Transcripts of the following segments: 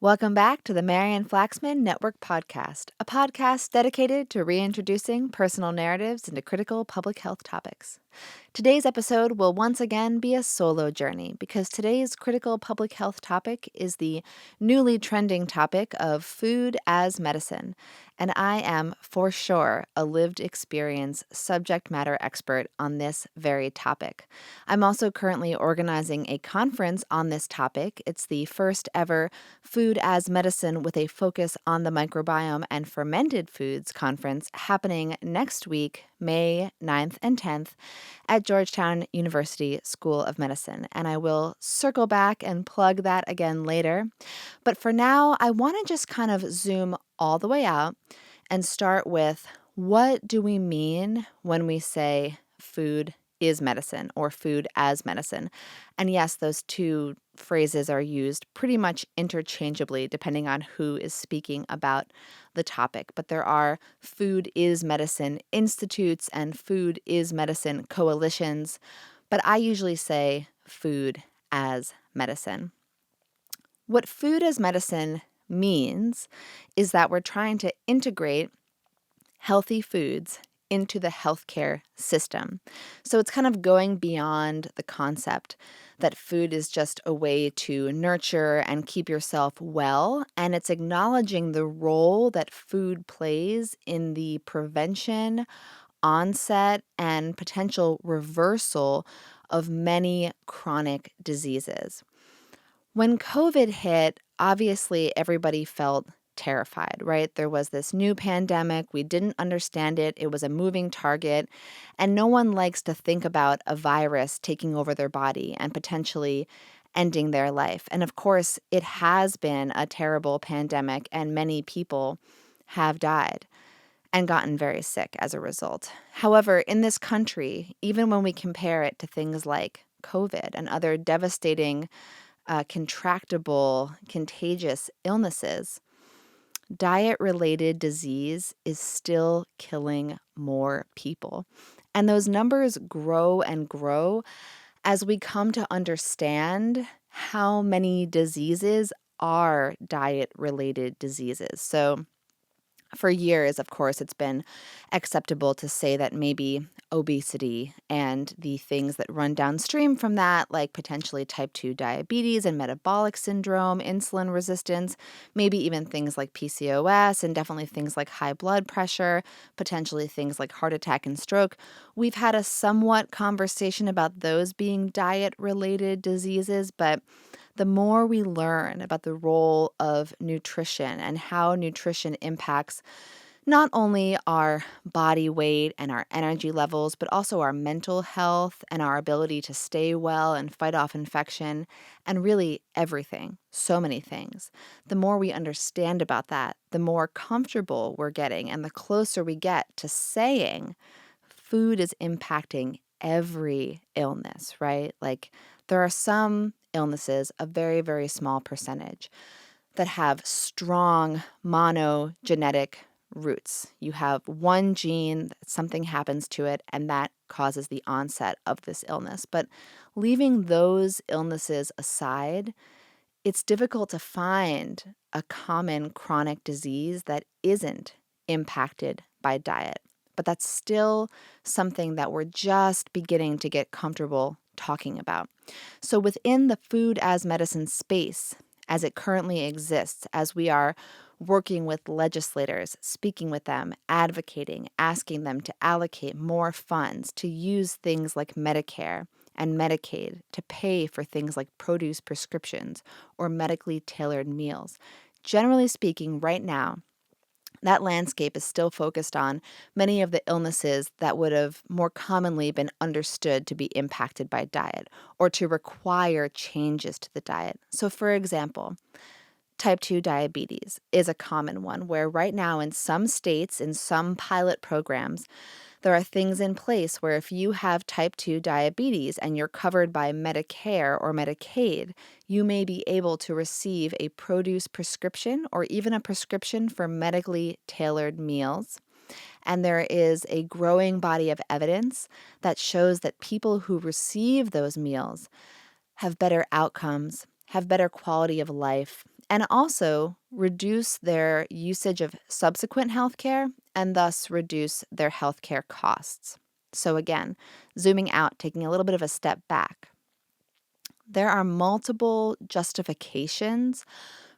Welcome back to the Marian Network podcast, a podcast dedicated to reintroducing personal narratives into critical public health topics. Today's episode will once again be a solo journey because today's critical public health topic is the newly trending topic of food as medicine. And I am, for sure, a lived experience subject matter expert on this very topic. I'm also currently organizing a conference on this topic. It's the first ever Food as Medicine with a focus on the microbiome and fermented foods conference happening next week, May 9th and 10th, at Georgetown University School of Medicine. And I will circle back and plug that again later. But for now, I want to just kind of zoom all the way out and start with, what do we mean when we say food is medicine or food as medicine? And yes, those two phrases are used pretty much interchangeably depending on who is speaking about the topic. But there are food is medicine institutes and food is medicine coalitions. But I usually say food as medicine. What food as medicine means is that we're trying to integrate healthy foods into the healthcare system. So it's kind of going beyond the concept that food is just a way to nurture and keep yourself well, and it's acknowledging the role that food plays in the prevention, onset, and potential reversal of many chronic diseases. When COVID hit, obviously everybody felt terrified, right? There was this new pandemic. We didn't understand it. It was a moving target. And no one likes to think about a virus taking over their body and potentially ending their life. And of course, it has been a terrible pandemic, and many people have died and gotten very sick as a result. However, in this country, even when we compare it to things like COVID and other devastating contractable, contagious illnesses, diet-related disease is still killing more people. And those numbers grow and grow as we come to understand how many diseases are diet-related diseases. So for years, of course, it's been acceptable to say that maybe obesity and the things that run downstream from that, like potentially type 2 diabetes and metabolic syndrome, insulin resistance, maybe even things like PCOS, and definitely things like high blood pressure, potentially things like heart attack and stroke. We've had a somewhat conversation about those being diet-related diseases, but the more we learn about the role of nutrition and how nutrition impacts not only our body weight and our energy levels, but also our mental health and our ability to stay well and fight off infection, and really everything, so many things. The more we understand about that, the more comfortable we're getting and the closer we get to saying food is impacting every illness, right? Like there are some illnesses, a very, very small percentage, that have strong monogenetic roots. You have one gene, something happens to it, and that causes the onset of this illness. But leaving those illnesses aside, it's difficult to find a common chronic disease that isn't impacted by diet. But that's still something that we're just beginning to get comfortable talking about. So within the food as medicine space, as it currently exists, as we are working with legislators, speaking with them, advocating, asking them to allocate more funds to use things like Medicare and Medicaid to pay for things like produce prescriptions or medically tailored meals. Generally speaking, right now, that landscape is still focused on many of the illnesses that would have more commonly been understood to be impacted by diet or to require changes to the diet. So, for example, type 2 diabetes is a common one where right now in some states, in some pilot programs, there are things in place where if you have type 2 diabetes and you're covered by Medicare or Medicaid, you may be able to receive a produce prescription or even a prescription for medically tailored meals. And there is a growing body of evidence that shows that people who receive those meals have better outcomes, have better quality of life, and also reduce their usage of subsequent healthcare and thus reduce their healthcare costs. So again, zooming out, taking a little bit of a step back, there are multiple justifications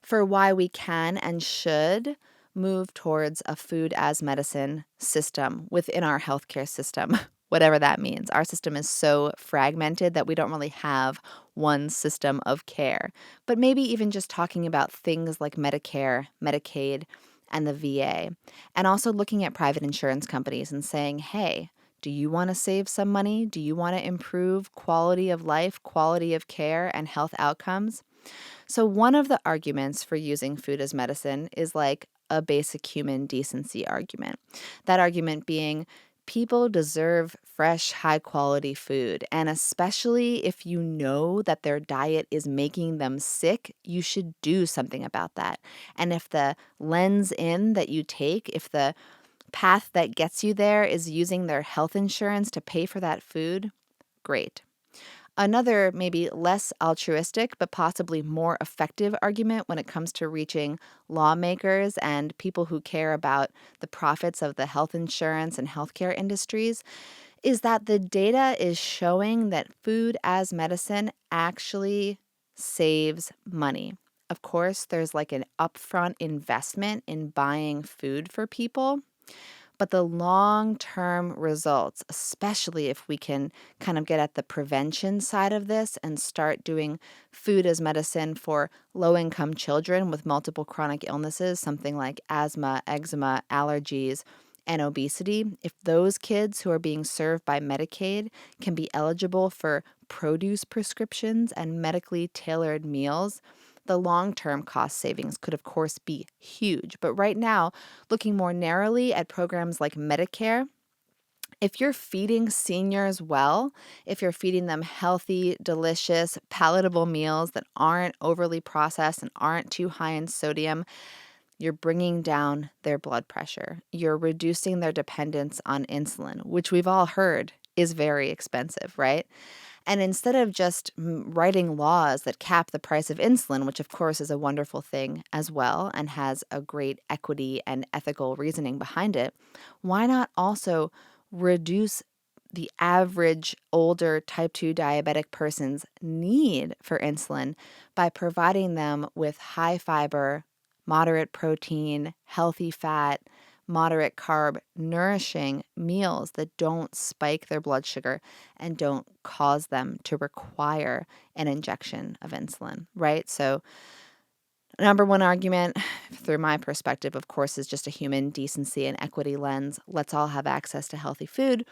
for why we can and should move towards a food as medicine system within our healthcare system, whatever that means. Our system is so fragmented that we don't really have one system of care. But maybe even just talking about things like Medicare, Medicaid, and the VA, and also looking at private insurance companies and saying, hey, do you want to save some money? Do you want to improve quality of life, quality of care, and health outcomes? So one of the arguments for using food as medicine is like a basic human decency argument. That argument being people deserve fresh, high quality food. And especially if you know that their diet is making them sick, you should do something about that. And if the lens in that you take, if the path that gets you there is using their health insurance to pay for that food, great. Another, maybe less altruistic, but possibly more effective argument when it comes to reaching lawmakers and people who care about the profits of the health insurance and healthcare industries is that the data is showing that food as medicine actually saves money. Of course, there's like an upfront investment in buying food for people. But the long-term results, especially if we can kind of get at the prevention side of this and start doing food as medicine for low-income children with multiple chronic illnesses, something like asthma, eczema, allergies, and obesity, if those kids who are being served by Medicaid can be eligible for produce prescriptions and medically tailored meals, the long-term cost savings could, of course, be huge. But right now, looking more narrowly at programs like Medicare, if you're feeding seniors well, if you're feeding them healthy, delicious, palatable meals that aren't overly processed and aren't too high in sodium, you're bringing down their blood pressure. You're reducing their dependence on insulin, which we've all heard is very expensive, right? And instead of just writing laws that cap the price of insulin, which of course is a wonderful thing as well and has a great equity and ethical reasoning behind it, why not also reduce the average older type 2 diabetic person's need for insulin by providing them with high fiber, moderate protein, healthy fat, moderate carb, nourishing meals that don't spike their blood sugar and don't cause them to require an injection of insulin, right? So number one argument, through my perspective, of course, is just a human decency and equity lens. Let's all have access to healthy food.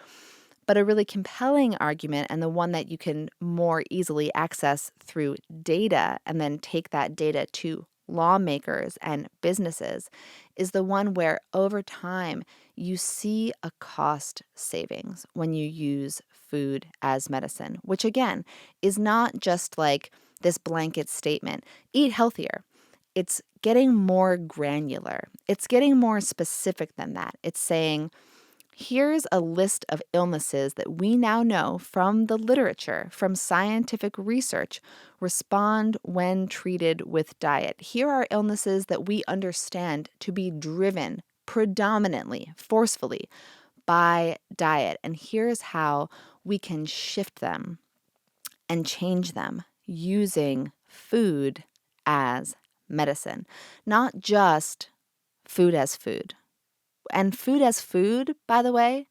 But a really compelling argument, and the one that you can more easily access through data and then take that data to lawmakers and businesses, is the one where over time you see a cost savings when you use food as medicine, which again is not just like this blanket statement, eat healthier. It's getting more granular. It's getting more specific than that. It's saying, here's a list of illnesses that we now know from the literature, from scientific research, respond when treated with diet. Here are illnesses that we understand to be driven predominantly, forcefully, by diet. And here's how we can shift them and change them using food as medicine, not just food as food. And food as food, by the way,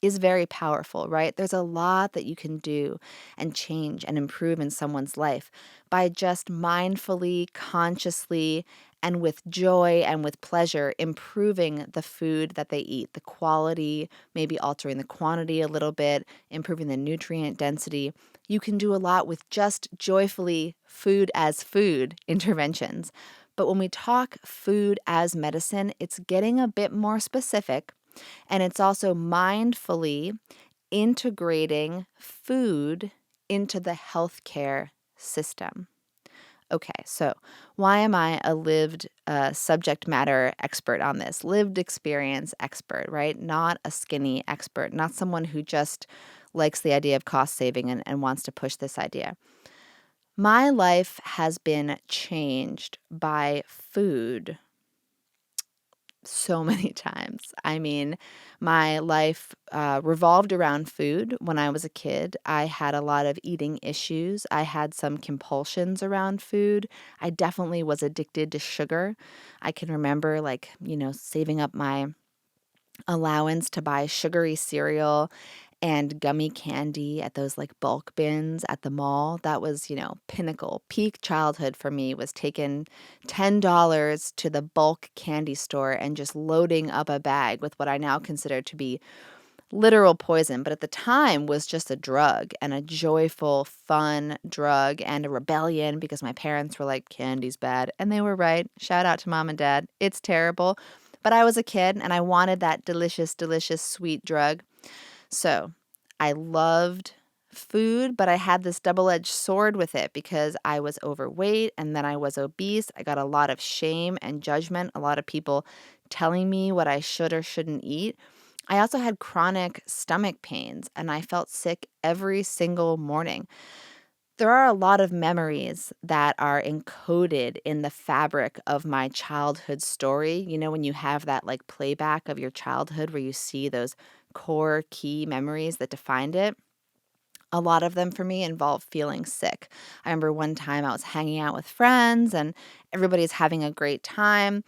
is very powerful, right? There's a lot that you can do and change and improve in someone's life by just mindfully, consciously, and with joy and with pleasure improving the food that they eat, the quality, maybe altering the quantity a little bit, improving the nutrient density. You can do a lot with just joyfully food as food interventions. But when we talk food as medicine, it's getting a bit more specific, and it's also mindfully integrating food into the healthcare system. Okay, so why am I a lived subject matter expert on this? Lived experience expert, right? Not a skinny expert, not someone who just likes the idea of cost saving and wants to push this idea. My life has been changed by food so many times. I mean, my life revolved around food when I was a kid. I had a lot of eating issues. I had some compulsions around food. I definitely was addicted to sugar. I can remember, like, saving up my allowance to buy sugary cereal and gummy candy at those like bulk bins at the mall. That was, pinnacle. Peak childhood for me was taking $10 to the bulk candy store and just loading up a bag with what I now consider to be literal poison, but at the time was just a drug and a joyful, fun drug and a rebellion because my parents were like, candy's bad. And they were right. Shout out to mom and dad. It's terrible. But I was a kid and I wanted that delicious, delicious, sweet drug. So I loved food, but I had this double-edged sword with it because I was overweight and then I was obese. I got a lot of shame and judgment, a lot of people telling me what I should or shouldn't eat. I also had chronic stomach pains and I felt sick every single morning. There are a lot of memories that are encoded in the fabric of my childhood story. You know, when you have that like playback of your childhood where you see those core key memories that defined it. A lot of them for me involve feeling sick. I remember one time I was hanging out with friends and everybody's having a great time.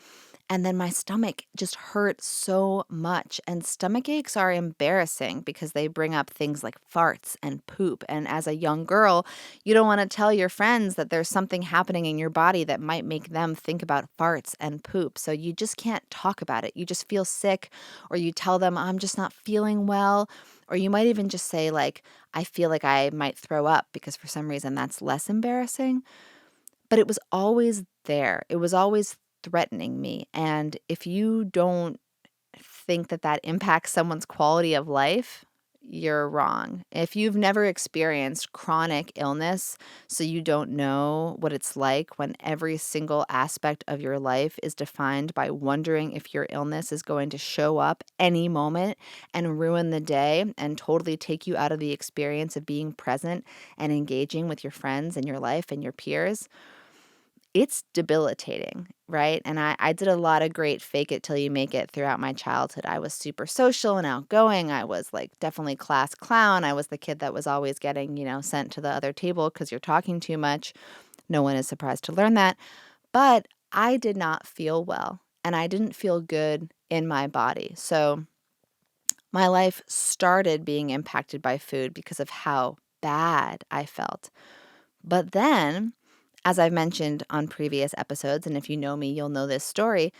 And then my stomach just hurt so much. And stomach aches are embarrassing because they bring up things like farts and poop. And as a young girl, you don't want to tell your friends that there's something happening in your body that might make them think about farts and poop. So you just can't talk about it. You just feel sick, or you tell them, I'm just not feeling well. Or you might even just say, like, I feel like I might throw up, because for some reason that's less embarrassing. But it was always there. It was always threatening me. And if you don't think that that impacts someone's quality of life, you're wrong. If you've never experienced chronic illness, so you don't know what it's like when every single aspect of your life is defined by wondering if your illness is going to show up any moment and ruin the day and totally take you out of the experience of being present and engaging with your friends and your life and your peers, it's debilitating, right? And I did a lot of great fake it till you make it throughout my childhood. I was super social and outgoing. I was like definitely class clown. I was the kid that was always getting, sent to the other table because you're talking too much. No one is surprised to learn that. But I did not feel well and I didn't feel good in my body. So my life started being impacted by food because of how bad I felt. But then, as I've mentioned on previous episodes, and if you know me, you'll know this story.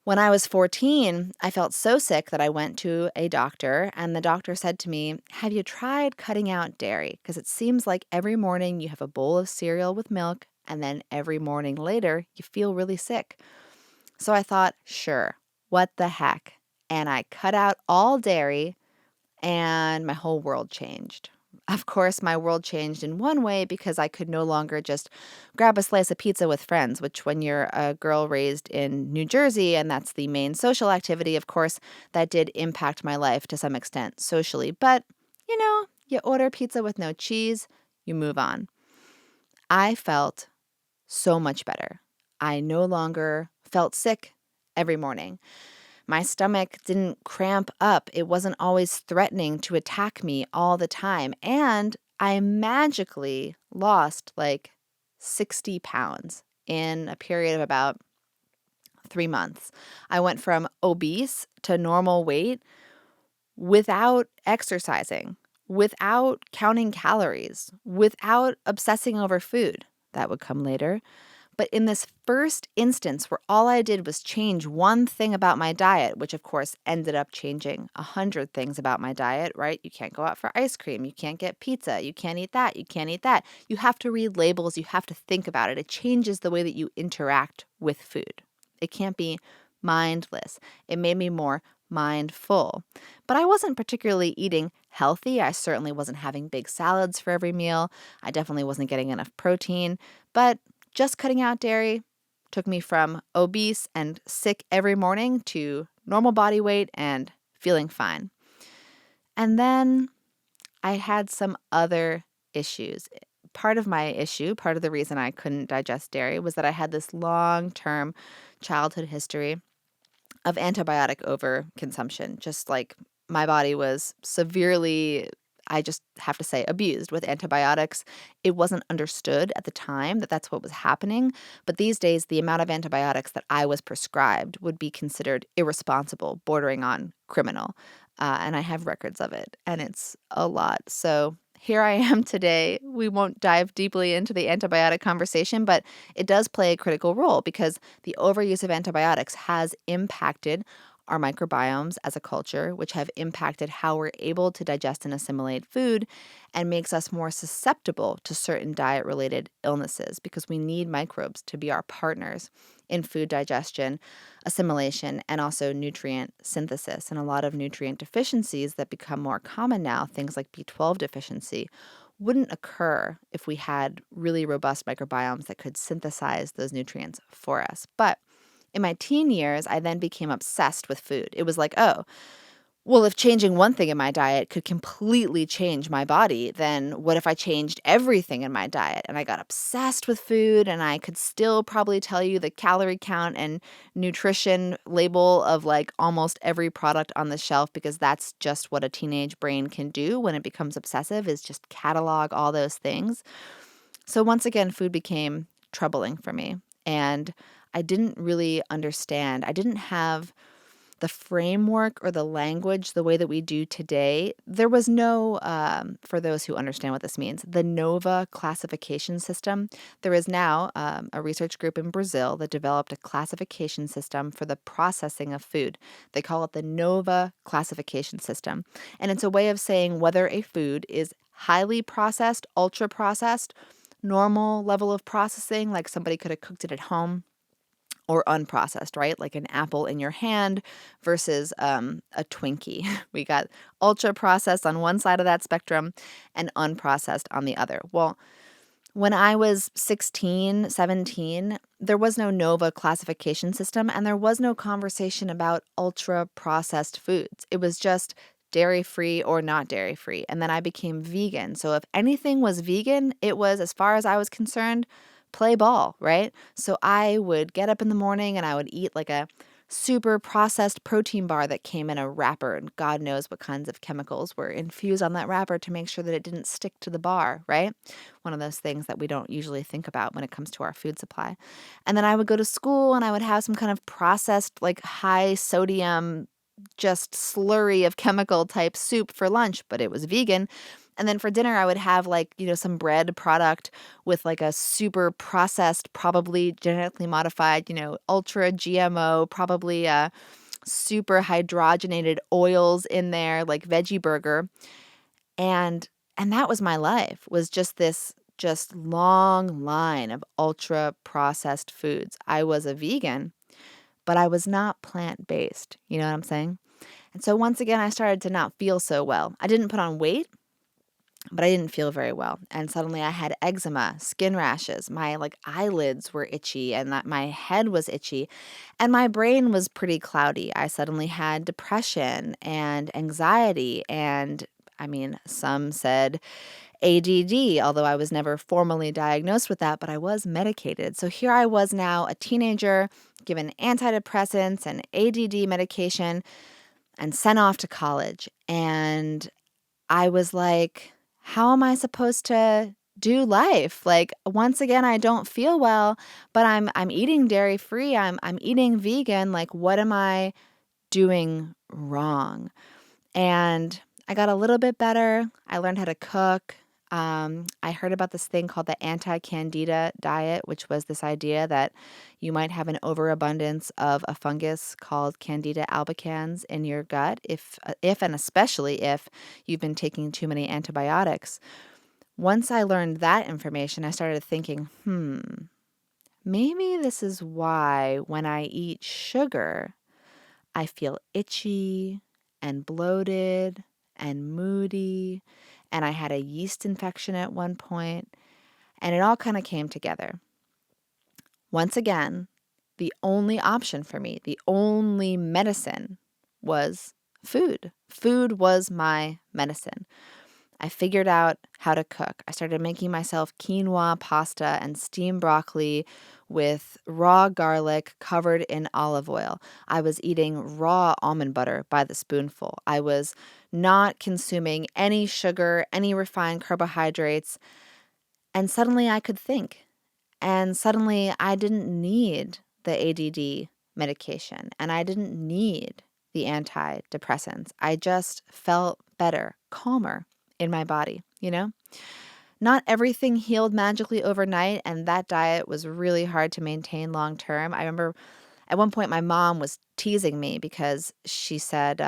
When I was 14, I felt so sick that I went to a doctor, and the doctor said to me, have you tried cutting out dairy? Because it seems like every morning you have a bowl of cereal with milk, and then every morning later you feel really sick. So I thought, sure, what the heck? And I cut out all dairy, and my whole world changed. Of course, my world changed in one way because I could no longer just grab a slice of pizza with friends, which when you're a girl raised in New Jersey and that's the main social activity, of course, that did impact my life to some extent socially. But, you order pizza with no cheese, you move on. I felt so much better. I no longer felt sick every morning. My stomach didn't cramp up. It wasn't always threatening to attack me all the time. And I magically lost like 60 pounds in a period of about 3 months. I went from obese to normal weight without exercising, without counting calories, without obsessing over food. That would come later. But in this first instance where all I did was change one thing about my diet, which of course ended up changing 100 things about my diet, right? You can't go out for ice cream. You can't get pizza. You can't eat that. You can't eat that. You have to read labels. You have to think about it. It changes the way that you interact with food. It can't be mindless. It made me more mindful. But I wasn't particularly eating healthy. I certainly wasn't having big salads for every meal. I definitely wasn't getting enough protein. But just cutting out dairy took me from obese and sick every morning to normal body weight and feeling fine. And then I had some other issues. part of my issue, part of the reason I couldn't digest dairy was that I had this long-term childhood history of antibiotic overconsumption. Just like my body was severely, I just have to say, abused with antibiotics. It wasn't understood at the time that that's what was happening. But these days, the amount of antibiotics that I was prescribed would be considered irresponsible, bordering on criminal. And I have records of it, and it's a lot. So here I am today. We won't dive deeply into the antibiotic conversation, but it does play a critical role because the overuse of antibiotics has impacted our microbiomes as a culture, which have impacted how we're able to digest and assimilate food and makes us more susceptible to certain diet-related illnesses because we need microbes to be our partners in food digestion, assimilation, and also nutrient synthesis. And a lot of nutrient deficiencies that become more common now, things like B12 deficiency, wouldn't occur if we had really robust microbiomes that could synthesize those nutrients for us. But in my teen years, I then became obsessed with food. It was like, oh, well, if changing one thing in my diet could completely change my body, then what if I changed everything in my diet? And I got obsessed with food, and I could still probably tell you the calorie count and nutrition label of like almost every product on the shelf because that's just what a teenage brain can do when it becomes obsessive, is just catalog all those things. So once again, food became troubling for me, and I didn't really understand. I didn't have the framework or the language the way that we do today. There was no, for those who understand what this means, the NOVA classification system. There is now a research group in Brazil that developed a classification system for the processing of food. They call it the NOVA classification system. And it's a way of saying whether a food is highly processed, ultra processed, normal level of processing, like somebody could have cooked it at home, or unprocessed, right? Like an apple in your hand versus a Twinkie. We got ultra processed on one side of that spectrum and unprocessed on the other. Well, when I was 16, 17, there was no NOVA classification system and there was no conversation about ultra processed foods. It was just dairy-free or not dairy-free. And then I became vegan. So if anything was vegan, it was, as far as I was concerned, play ball, right? So I would get up in the morning and I would eat like a super processed protein bar that came in a wrapper, and God knows what kinds of chemicals were infused on that wrapper to make sure that it didn't stick to the bar, right? One of those things that we don't usually think about when it comes to our food supply. And then I would go to school and I would have some kind of processed, like high sodium, just slurry of chemical type soup for lunch, but it was vegan. And then for dinner, I would have like, some bread product with like a super processed, probably genetically modified, ultra GMO, probably super hydrogenated oils in there, like veggie burger. And that was my life, was just this just long line of ultra processed foods. I was a vegan, but I was not plant-based. You know what I'm saying? And so once again, I started to not feel so well. I didn't put on weight, but I didn't feel very well. And suddenly I had eczema, skin rashes, my eyelids were itchy, and that my head was itchy, and my brain was pretty cloudy. I suddenly had depression and anxiety, and some said ADD, although I was never formally diagnosed with that, but I was medicated. So here I was now, a teenager, given antidepressants and ADD medication and sent off to college. And I was like, how am I supposed to do life? Once again, I don't feel well, but I'm eating dairy free. I'm eating vegan. What am I doing wrong? And I got a little bit better. I learned how to cook. I heard about this thing called the anti-candida diet, which was this idea that you might have an overabundance of a fungus called Candida albicans in your gut if and especially if you've been taking too many antibiotics. Once I learned that information, I started thinking, maybe this is why when I eat sugar, I feel itchy and bloated and moody, and I had a yeast infection at one point, and it all kind of came together. Once again, the only option for me, the only medicine was food. Food was my medicine. I figured out how to cook. I started making myself quinoa pasta and steamed broccoli with raw garlic covered in olive oil. I was eating raw almond butter by the spoonful. I was not consuming any sugar, any refined carbohydrates. And suddenly I could think. And suddenly I didn't need the ADD medication and I didn't need the antidepressants. I just felt better, calmer in my body, you know? Not everything healed magically overnight, and that diet was really hard to maintain long term. I remember at one point my mom was teasing me because she said,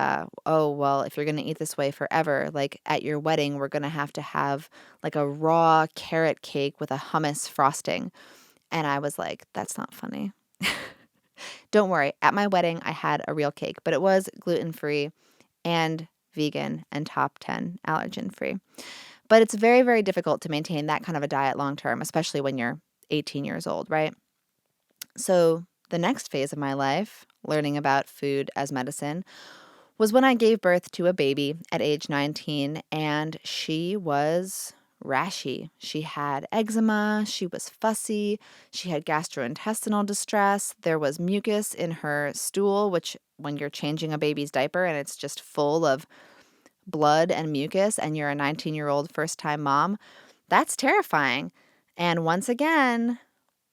oh, well, if you're going to eat this way forever, like at your wedding, we're going to have like a raw carrot cake with a hummus frosting. And I was like, that's not funny. Don't worry. At my wedding, I had a real cake, but it was gluten-free and vegan and top 10 allergen-free. But it's very, very difficult to maintain that kind of a diet long term, especially when you're 18 years old, right? So the next phase of my life, learning about food as medicine, was when I gave birth to a baby at age 19, and she was rashy. She had eczema, she was fussy, she had gastrointestinal distress, there was mucus in her stool, which when you're changing a baby's diaper and it's just full of blood and mucus and you're a 19-year-old first-time mom, that's terrifying. And once again,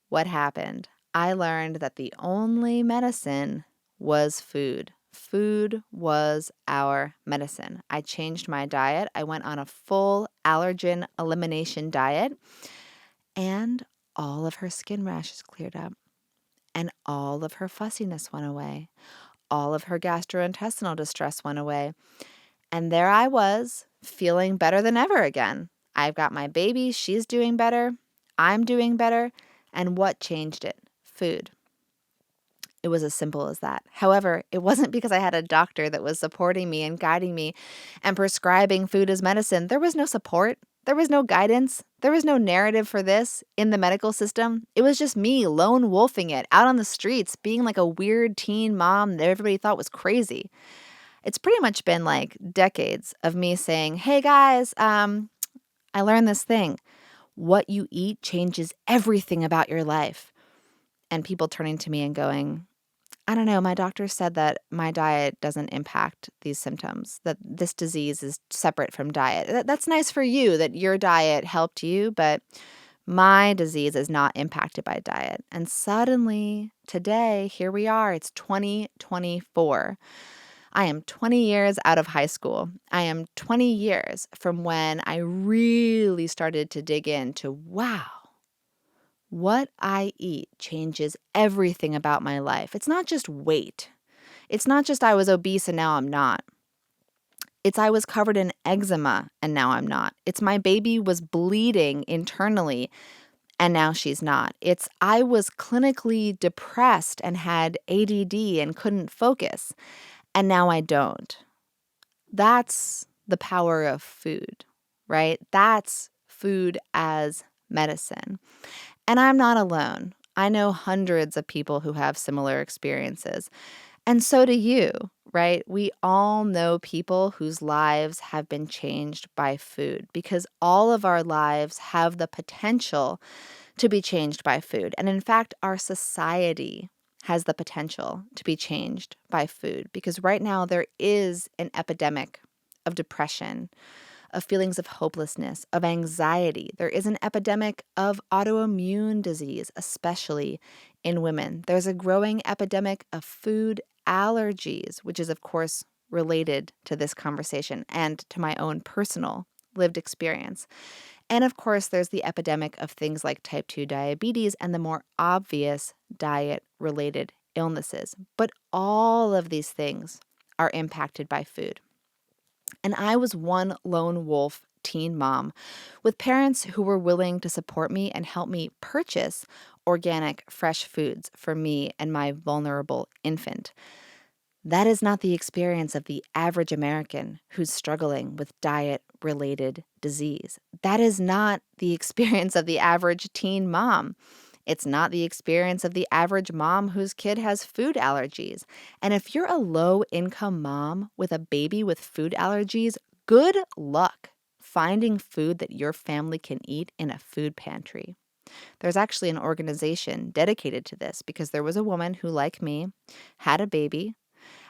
what happened? I learned that the only medicine was food. Food was our medicine. I changed my diet. I went on a full allergen elimination diet, and all of her skin rashes cleared up, and all of her fussiness went away. All of her gastrointestinal distress went away. And there I was, feeling better than ever again. I've got my baby. She's doing better. I'm doing better. And what changed it? Food. It was as simple as that. However, it wasn't because I had a doctor that was supporting me and guiding me and prescribing food as medicine. There was no support. There was no guidance. There was no narrative for this in the medical system. It was just me lone wolfing it out on the streets, being like a weird teen mom that everybody thought was crazy. It's pretty much been like decades of me saying, hey guys, I learned this thing. What you eat changes everything about your life. And people turning to me and going, I don't know, my doctor said that my diet doesn't impact these symptoms, that this disease is separate from diet. That's nice for you that your diet helped you, but my disease is not impacted by diet. And suddenly, today, here we are, it's 2024. I am 20 years out of high school. I am 20 years from when I really started to dig into, wow, what I eat changes everything about my life. It's not just weight. It's not just I was obese and now I'm not. It's I was covered in eczema and now I'm not. It's my baby was bleeding internally and now she's not. It's I was clinically depressed and had ADD and couldn't focus and now I don't. That's the power of food, right? That's food as medicine. And I'm not alone. I know hundreds of people who have similar experiences. And so do you, right? We all know people whose lives have been changed by food because all of our lives have the potential to be changed by food. And in fact, our society has the potential to be changed by food because right now there is an epidemic of depression, of feelings of hopelessness, of anxiety. There is an epidemic of autoimmune disease, especially in women. There's a growing epidemic of food allergies, which is, of course, related to this conversation and to my own personal lived experience. And of course, there's the epidemic of things like type 2 diabetes and the more obvious diet-related illnesses. But all of these things are impacted by food. And I was one lone wolf teen mom with parents who were willing to support me and help me purchase organic, fresh foods for me and my vulnerable infant. That is not the experience of the average American who's struggling with diet-related disease. That is not the experience of the average teen mom. It's not the experience of the average mom whose kid has food allergies. And if you're a low-income mom with a baby with food allergies, good luck finding food that your family can eat in a food pantry. There's actually an organization dedicated to this because there was a woman who, like me, had a baby,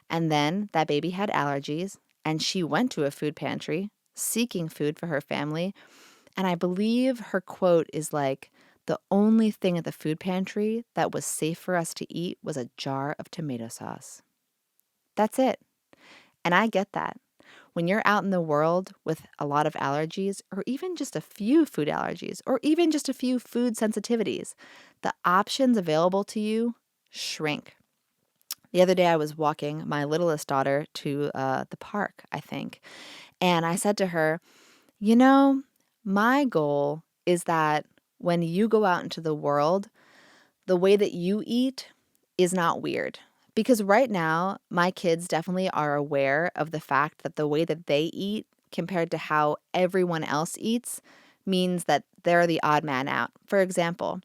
and then that baby had allergies, and she went to a food pantry seeking food for her family. And I believe her quote is like, the only thing at the food pantry that was safe for us to eat was a jar of tomato sauce. That's it. And I get that. When you're out in the world with a lot of allergies, or even just a few food allergies, or even just a few food sensitivities, the options available to you shrink. The other day, I was walking my littlest daughter to the park, I think, and I said to her, you know, my goal is that when you go out into the world, the way that you eat is not weird. Because right now, my kids definitely are aware of the fact that the way that they eat compared to how everyone else eats means that they're the odd man out. For example,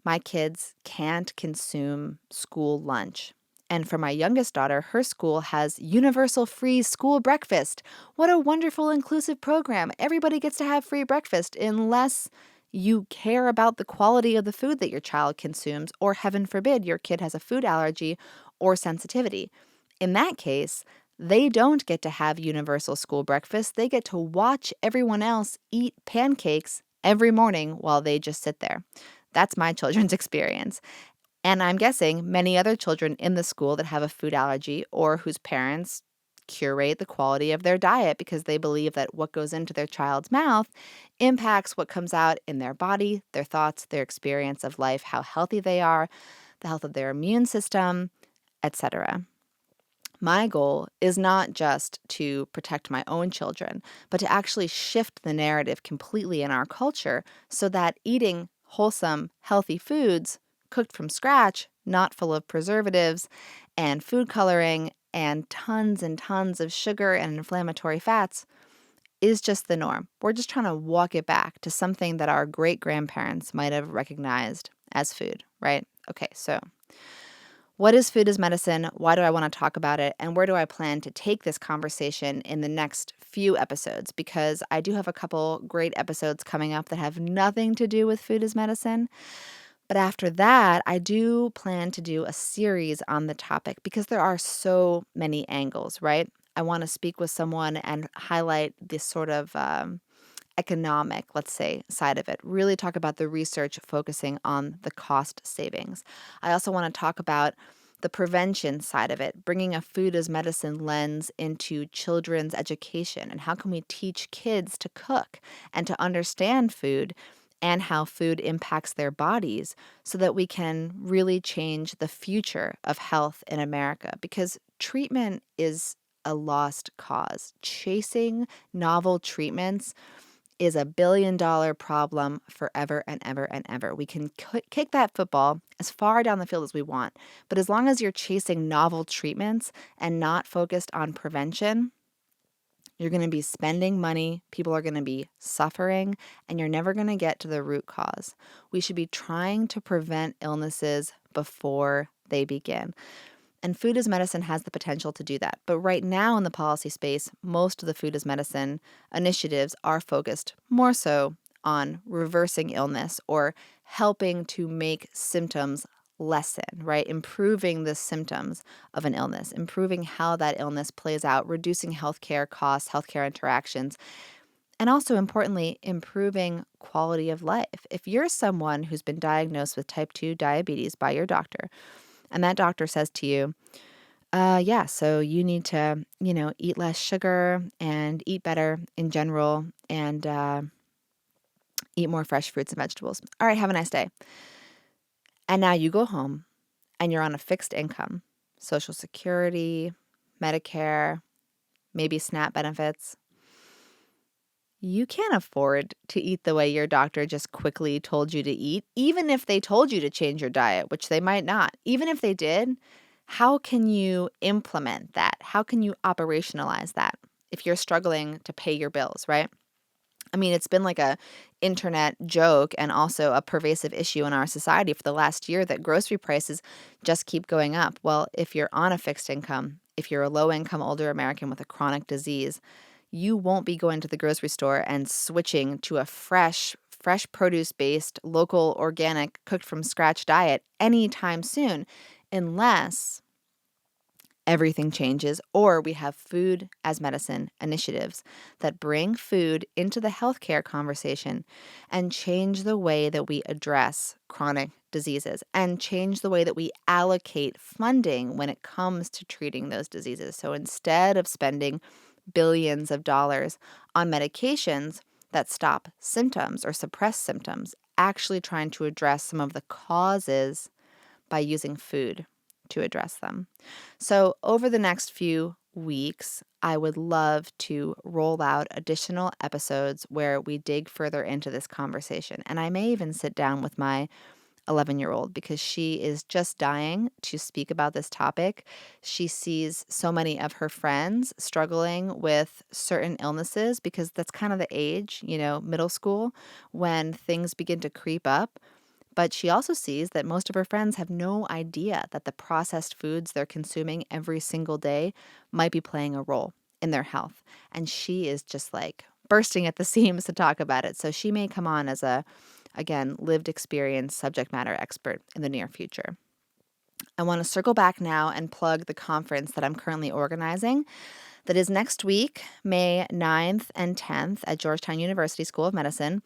my kids can't consume school lunch. And for my youngest daughter, her school has universal free school breakfast. What a wonderful, inclusive program. Everybody gets to have free breakfast unless you care about the quality of the food that your child consumes, or heaven forbid, your kid has a food allergy or sensitivity. In that case, they don't get to have universal school breakfast. They get to watch everyone else eat pancakes every morning while they just sit there. That's my children's experience. And I'm guessing many other children in the school that have a food allergy or whose parents curate the quality of their diet because they believe that what goes into their child's mouth impacts what comes out in their body, their thoughts, their experience of life, how healthy they are, the health of their immune system, etc. My goal is not just to protect my own children, but to actually shift the narrative completely in our culture so that eating wholesome, healthy foods cooked from scratch, not full of preservatives and food coloring and tons of sugar and inflammatory fats, is just the norm. We're just trying to walk it back to something that our great-grandparents might have recognized as food, right? Okay, so what is food as medicine? Why do I want to talk about it? And where do I plan to take this conversation in the next few episodes? Because I do have a couple great episodes coming up that have nothing to do with food as medicine. But after that, I do plan to do a series on the topic because there are so many angles, right? I want to speak with someone and highlight this sort of economic, let's say, side of it. Really talk about the research focusing on the cost savings. I also want to talk about the prevention side of it, bringing a food as medicine lens into children's education and how can we teach kids to cook and to understand food and how food impacts their bodies so that we can really change the future of health in America, because treatment is a lost cause. Chasing novel treatments is a billion-dollar problem forever and ever and ever. We can kick that football as far down the field as we want, but as long as you're chasing novel treatments and not focused on prevention, you're going to be spending money, people are going to be suffering, and you're never going to get to the root cause. We should be trying to prevent illnesses before they begin. And food as medicine has the potential to do that. But right now in the policy space, most of the food as medicine initiatives are focused more so on reversing illness or helping to make symptoms lessen, right? Improving the symptoms of an illness, improving how that illness plays out, reducing healthcare costs, healthcare interactions, and also importantly, improving quality of life. If you're someone who's been diagnosed with type 2 diabetes by your doctor, and that doctor says to you, yeah, so you need to, eat less sugar and eat better in general and eat more fresh fruits and vegetables. All right, have a nice day. And now you go home and you're on a fixed income, Social Security, Medicare, maybe SNAP benefits. You can't afford to eat the way your doctor just quickly told you to eat, even if they told you to change your diet, which they might not. Even if they did, how can you implement that? How can you operationalize that if you're struggling to pay your bills, right? I mean, it's been like a internet joke and also a pervasive issue in our society for the last year that grocery prices just keep going up. Well, if you're on a fixed income, if you're a low-income older American with a chronic disease, you won't be going to the grocery store and switching to a fresh produce-based, local, organic, cooked from scratch diet anytime soon unless everything changes or we have food as medicine initiatives that bring food into the healthcare conversation and change the way that we address chronic diseases and change the way that we allocate funding when it comes to treating those diseases. So instead of spending billions of dollars on medications that stop symptoms or suppress symptoms, actually trying to address some of the causes by using food to address them. So over the next few weeks, I would love to roll out additional episodes where we dig further into this conversation. And I may even sit down with my 11-year-old because she is just dying to speak about this topic. She sees so many of her friends struggling with certain illnesses because that's kind of the age, middle school, when things begin to creep up. But she also sees that most of her friends have no idea that the processed foods they're consuming every single day might be playing a role in their health. And she is just like bursting at the seams to talk about it. So she may come on as again, lived experience subject matter expert in the near future. I want to circle back now and plug the conference that I'm currently organizing. That is next week, May 9th and 10th at Georgetown University School of Medicine.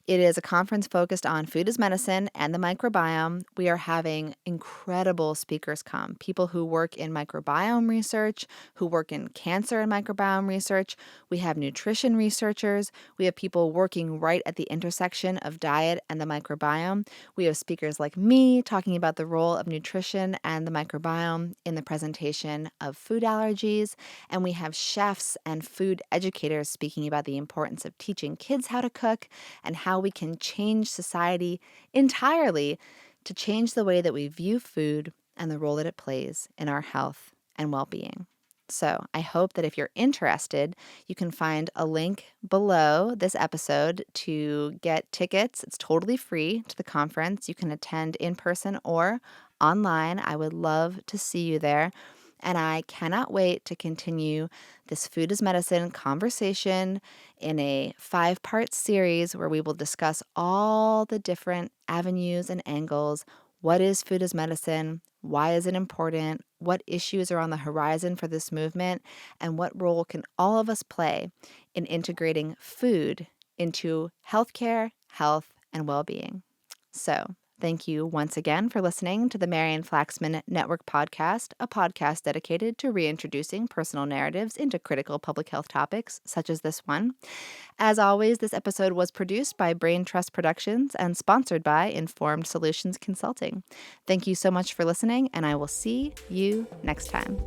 It is a conference focused on food as medicine and the microbiome. We are having incredible speakers come, people who work in microbiome research, who work in cancer and microbiome research. We have nutrition researchers. We have people working right at the intersection of diet and the microbiome. We have speakers like me talking about the role of nutrition and the microbiome in the presentation of food allergies. And we have chefs and food educators speaking about the importance of teaching kids how to cook and how we can change society entirely to change the way that we view food and the role that it plays in our health and well-being. So I hope that if you're interested, you can find a link below this episode to get tickets. It's totally free to the conference. You can attend in person or online. I would love to see you there. And I cannot wait to continue this food as medicine conversation in a 5-part series where we will discuss all the different avenues and angles. What is food as medicine? Why is it important? What issues are on the horizon for this movement? And what role can all of us play in integrating food into healthcare, health, and well-being? So, thank you once again for listening to the Marian Flaxman Network podcast, a podcast dedicated to reintroducing personal narratives into critical public health topics such as this one. As always, this episode was produced by Brain Trust Productions and sponsored by Informed Solutions Consulting. Thank you so much for listening, and I will see you next time.